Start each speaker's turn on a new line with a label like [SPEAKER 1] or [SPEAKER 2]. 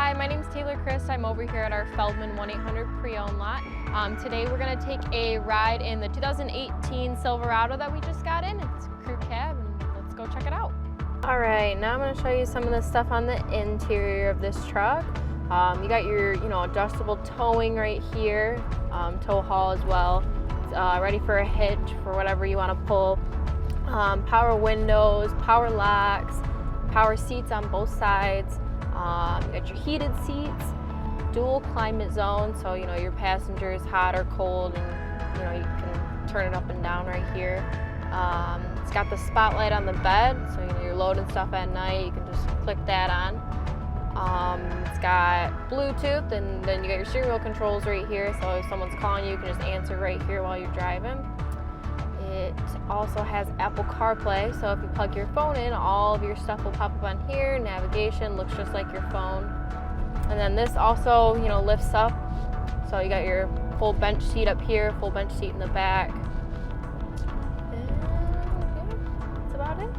[SPEAKER 1] Hi, my name's Taylor Chris. I'm over here at our Feldman 1-800 pre-owned lot. Today we're going to take a ride in the 2018 Silverado that we just got in. It's a crew cab, and let's go check it out. All right, now I'm going to show you some of the stuff on the interior of this truck. You got your, adjustable towing right here, tow haul as well. It's ready for a hitch for whatever you want to pull. Power windows, power locks, power seats on both sides. You got your heated seats, dual climate zone, so your passengers hot or cold, and you can turn it up and down right here. It's got the spotlight on the bed, so you're loading stuff at night, you can just click that on. It's got Bluetooth, and then you got your steering wheel controls right here, so if someone's calling you, you can just answer right here while you're driving. It also has Apple CarPlay, so if you plug your phone in, all of your stuff will pop up on here. Navigation looks just like your phone. And then this also, lifts up. So you got your full bench seat up here, full bench seat in the back. And yeah, that's about it.